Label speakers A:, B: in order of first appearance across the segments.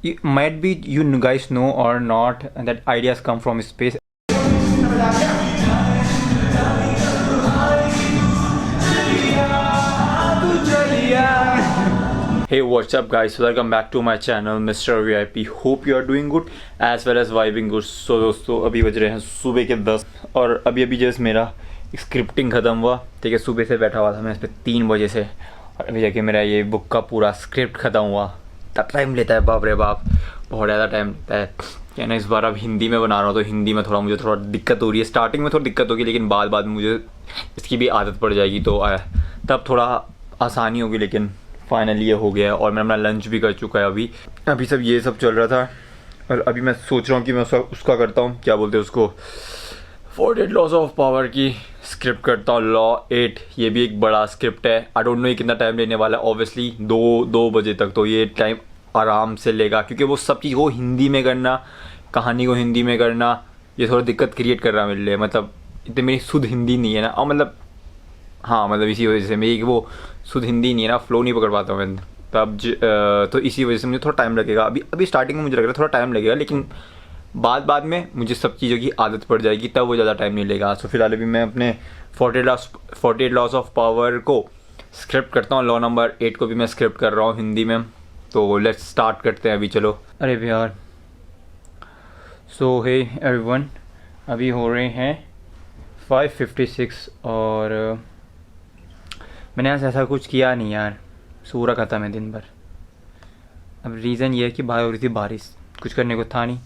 A: might be you guys know or not that ideas come from space. Hey, what's up guys, welcome back to my channel Mr. VIP. Hope you are doing good as well as vibing good. So दोस्तों अभी बज रहे हैं सुबह के 10 और अभी just मेरा स्क्रिप्टिंग ख़त्म हुआ. ठीक है, सुबह से बैठा हुआ था मैं इस पर 3 बजे से और अभी जाके मेरा ये बुक का पूरा स्क्रिप्ट ख़त्म हुआ. तब टाइम लेता है, बाप रे बाप, बहुत ज़्यादा टाइम लेता है. क्या ना, इस बार अब हिंदी में बना रहा हूँ तो हिंदी में मुझे थोड़ा दिक्कत हो रही है. स्टार्टिंग में थोड़ी दिक्कत होगी लेकिन बाद में मुझे इसकी भी आदत पड़ जाएगी तो तब थोड़ा आसानी होगी. लेकिन फाइनली ये हो गया है और मैं अपना लंच भी कर चुका है. अभी सब ये सब चल रहा था और अभी मैं सोच रहा हूँ कि मैं उसका करता हूँ, क्या बोलते हैं उसको, 48 लॉज ऑफ पावर की स्क्रिप्ट करता हूँ. लॉ 8, ये भी एक बड़ा स्क्रिप्ट है. आई डोंट नो ये कितना टाइम लेने वाला है. ऑब्वियसली 2 बजे तक तो ये टाइम आराम से लेगा क्योंकि वो सब चीज़ को हिंदी में करना, कहानी को हिंदी में करना, ये थोड़ा दिक्कत क्रिएट कर रहा है मेरे लिए. मतलब इतनी मेरी शुद्ध हिंदी नहीं है ना, और मतलब इसी वजह से मेरी वो शुद्ध हिंदी नहीं है ना, फ्लो नहीं पकड़ पाता हूँ मैं तब तो इसी वजह से मुझे थोड़ा टाइम लगेगा. अभी स्टार्टिंग में मुझे लग रहा है थोड़ा टाइम लगेगा, लेकिन बाद में मुझे सब चीज़ों की आदत पड़ जाएगी, तब वो ज़्यादा टाइम नहीं लेगा. सो फिलहाल अभी मैं अपने 48 लॉस ऑफ पावर को स्क्रिप्ट करता हूँ. लॉ नंबर 8 को भी मैं स्क्रिप्ट कर रहा हूँ हिंदी में. तो लेट्स स्टार्ट करते हैं अभी, चलो. अरे यार, सो हे एवरीवन, अभी हो रहे हैं 5:56 और मैंने आज ऐसा कुछ किया नहीं यार. सो रखा था मैं दिन भर. अब रीज़न ये है कि बाहर हो रही थी बारिश, कुछ करने को था नहीं.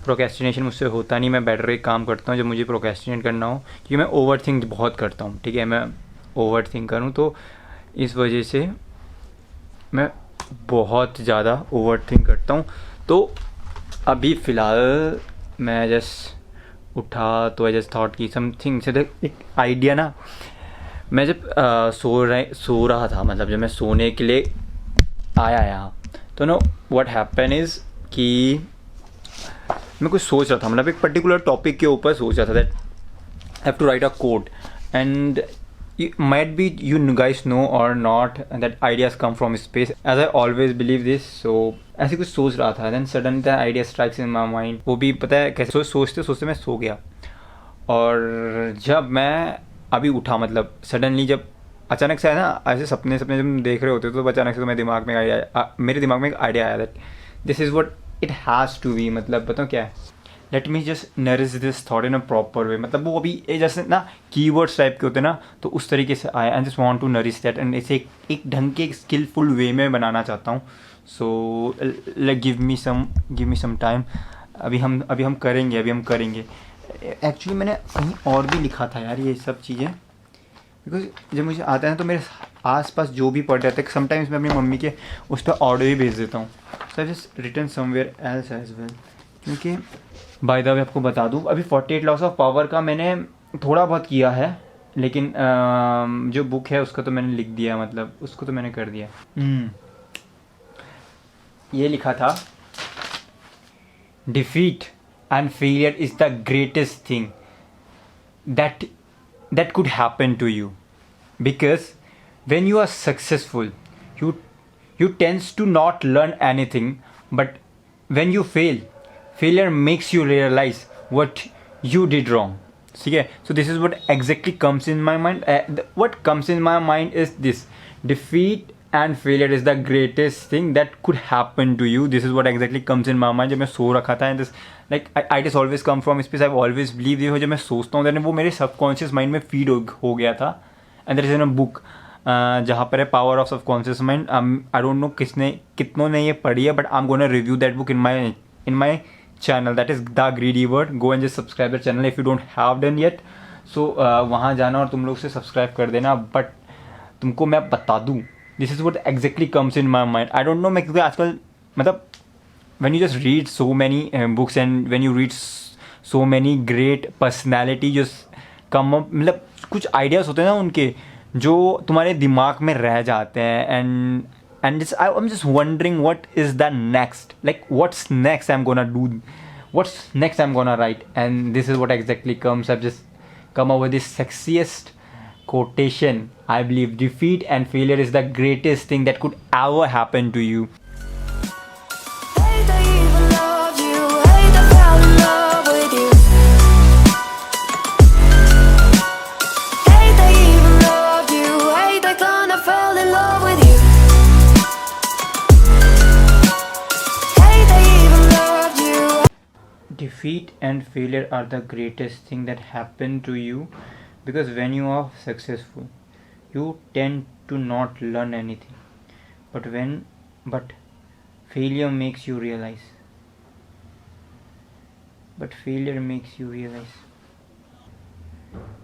A: प्रोक्रेस्टिनेशन मुझसे होता नहीं. मैं बेटर एक काम करता हूँ जब मुझे प्रोक्रेस्टिनेट करना हो, क्योंकि मैं ओवर थिंक बहुत करता हूँ. ठीक है, मैं ओवर थिंक करूँ तो इस वजह से मैं बहुत ज़्यादा ओवर थिंक करता हूँ. तो अभी फ़िलहाल मैं जस्ट उठा तो आई जस्ट थॉट कि समथिंग से एक आइडिया ना. मैं जब सो रहा था, मतलब जब मैं सोने के लिए आया यहाँ, तो नो व्हाट हैपन इज़ कि मैं कुछ सोच रहा था, मतलब एक पर्टिकुलर टॉपिक के ऊपर सोच रहा था. That have to write a code and might be you guys know or not that ideas come from space, as I always believe this. So ऐसे कुछ सोच रहा था, then suddenly the idea strikes in my mind. वो भी पता है कैसे, सोचते मैं सो गया. और जब मैं अभी उठा, मतलब सडनली जब अचानक से है ना, ऐसे सपने जब देख रहे होते तो अचानक से तो मेरे दिमाग में एक आइडिया आया that this is what it has to be. मतलब बताऊँ क्या है, let me just nourish this thought in a proper way. मतलब वो अभी जैसे ना कीवर्ड्स टाइप के होते हैं ना, तो उस तरीके से आया and just want to nourish that and इसे एक ढंग के स्किलफुल वे में बनाना चाहता हूँ. So give me some time. अभी हम करेंगे. एक्चुअली मैंने कहीं और भी लिखा था यार ये सब चीज़ें, बिकॉज जब मुझे आता है ना तो मेरे आसपास जो भी पढ़ जाता है, समटाइम्स मैं अपनी मम्मी के उस पर ऑडियो ही भेज देता हूँ. So I just written somewhere else as well. क्योंकि बाय द वे आपको बता दूँ, अभी 48 लॉस ऑफ पावर का मैंने थोड़ा बहुत किया है, लेकिन जो बुक है उसका तो मैंने लिख दिया, मतलब उसको तो मैंने कर दिया. ये लिखा था, defeat and failure is the greatest thing that could happen to you, because when you are successful you tends to not learn anything, but when you failure makes you realize what you did wrong. ठीक है, so this is what exactly comes in my mind. What comes in my mind is this: defeat and failure is the greatest thing that could happen to you. This is what exactly comes in my mind. जब मैं सो रखा था and this like ideas always come from space. I've always believed this. जब मैं सोचता हूँ then वो मेरे subconscious mind में feed हो गया था. And there is a book जहाँ पर है power of subconscious mind. I don't know कितनों ने ये पढ़ी है, but I am gonna review that book in my channel, that is the greedy word. Go and just subscribe the channel if you don't have done yet. So वहाँ जाना और तुम लोग से सब्सक्राइब कर देना. बट तुमको मैं बता दूँ, this is what exactly comes in my mind. I don't no, मैं क्योंकि आजकल मतलब when you just read so many books and when you read so many great personality just come up, मतलब कुछ आइडियाज़ होते हैं ना उनके जो तुम्हारे दिमाग में रह जाते हैं. and just I'm just wondering what is the next, like what's next I'm gonna do, what's next I'm gonna write, and this is what exactly comes. I've just come up with this sexiest quotation. I believe defeat and failure is the greatest thing that could ever happen to you. Defeat and failure are the greatest thing that happen to you, because when you are successful, you tend to not learn anything. But failure makes you realize.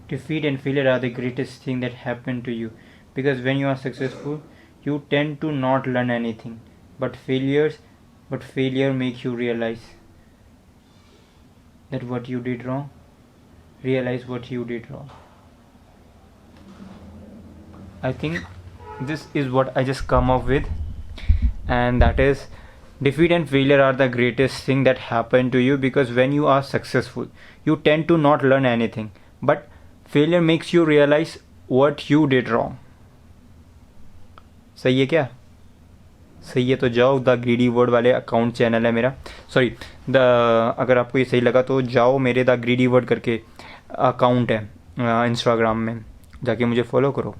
A: Defeat and failure are the greatest thing that happen to you, because when you are successful, you tend to not learn anything. But failure makes you realize that what you did wrong. Realize what you did wrong. I think this is what I just come up with, and that is, defeat and failure are the greatest thing that happen to you, because when you are successful, you tend to not learn anything. But failure makes you realize what you did wrong. सही है क्या? सही है तो जाओ, the greedy word वाले account channel है मेरा, सॉरी अगर आपको ये सही लगा तो जाओ, मेरे द ग्रीडी वर्ड करके अकाउंट है इंस्टाग्राम में, जाके मुझे फॉलो करो.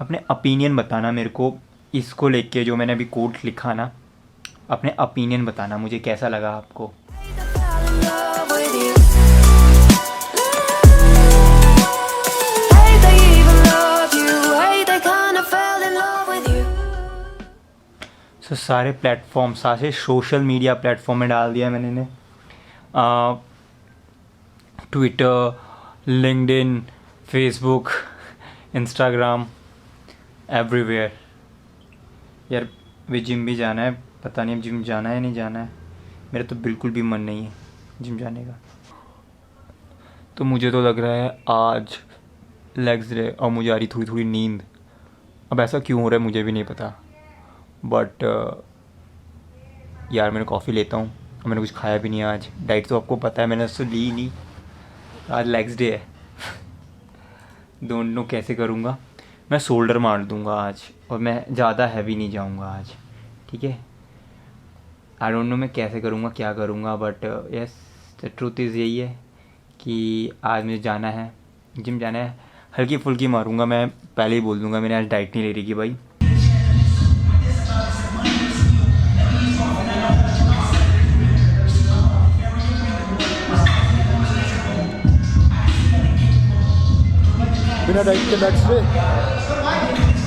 A: अपने ओपिनियन बताना मेरे को इसको लेके, जो मैंने अभी कोट लिखा ना, अपने ओपिनियन बताना मुझे कैसा लगा आपको. तो सारे प्लेटफॉर्म, सारे सोशल मीडिया प्लेटफॉर्म में डाल दिया मैंने ने, Twitter, LinkedIn, Facebook, Instagram, everywhere. यार वे जिम भी जाना है, पता नहीं अब जिम जाना है या नहीं जाना है. मेरा तो बिल्कुल भी मन नहीं है जिम जाने का. तो मुझे तो लग रहा है आज लेग्स डे, और मुझे आ रही थोड़ी थोड़ी नींद. अब ऐसा क्यों हो रहा है मुझे भी नहीं पता, बट यार मैंने कॉफ़ी लेता हूँ. और मैंने कुछ खाया भी नहीं आज. डाइट तो आपको पता है मैंने उससे ली नहीं. आज लेग्स डे है. डोंट नो कैसे करूँगा. मैं शोल्डर मार दूँगा आज, और मैं ज़्यादा हैवी नहीं जाऊँगा आज, ठीक है. आई डोंट नो मैं कैसे करूँगा, क्या करूँगा, but yes the truth is यही है कि आज मुझे जाना है, जिम जाना है. हल्की फुल्की मारूँगा. मैं पहले ही बोल दूँगा, मैंने आज डाइट नहीं ले रही कि भाई. बिना डाइट के legs day,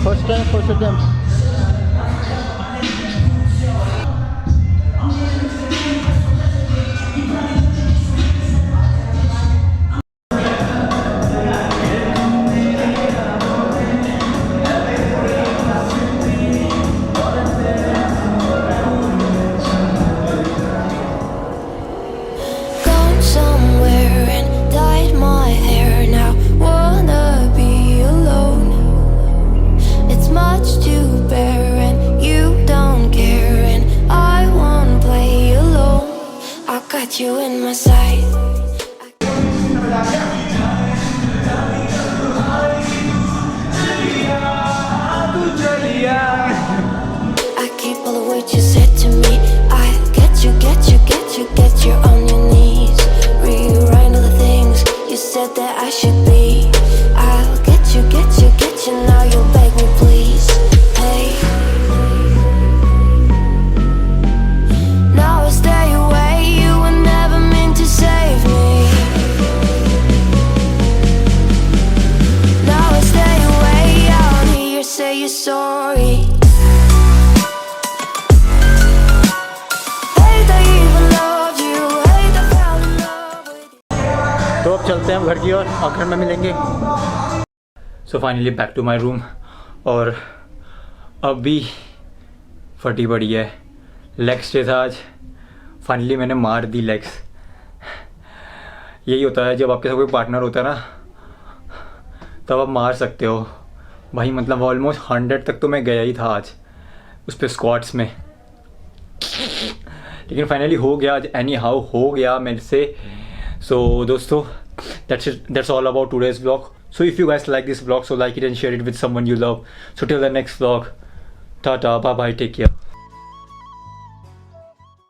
A: first attempt.
B: You in my sight. I keep all the words you said to me. I get you on your knees. Rewrite all the things you said that I should be. I'll get you. Now you'll beg me please. Hey. Now I stay away. Save me. Now I stay away. I don't hear you say you're sorry. Hate I even loved you. Hate I fell in love with you.
A: तो अब चलते हैं घर की ओर, आखिर में मिलेंगे. So finally back to my room. और अभी फटी पड़ी है. लेग्स डे था आज. फाइनली मैंने मार दी लेग्स. यही होता है जब आपके साथ कोई पार्टनर होता है ना, तब आप मार सकते हो भाई. मतलब ऑलमोस्ट 100 तक तो मैं गया ही था आज उस पर स्क्वाट्स में, लेकिन फाइनली हो गया आज. एनी हाउ हो गया मेरे से. सो दोस्तों, that's all about today's vlog. So if you guys like this vlog, so like it and share it with someone you love. So till the next vlog, tata, bye bye, take care.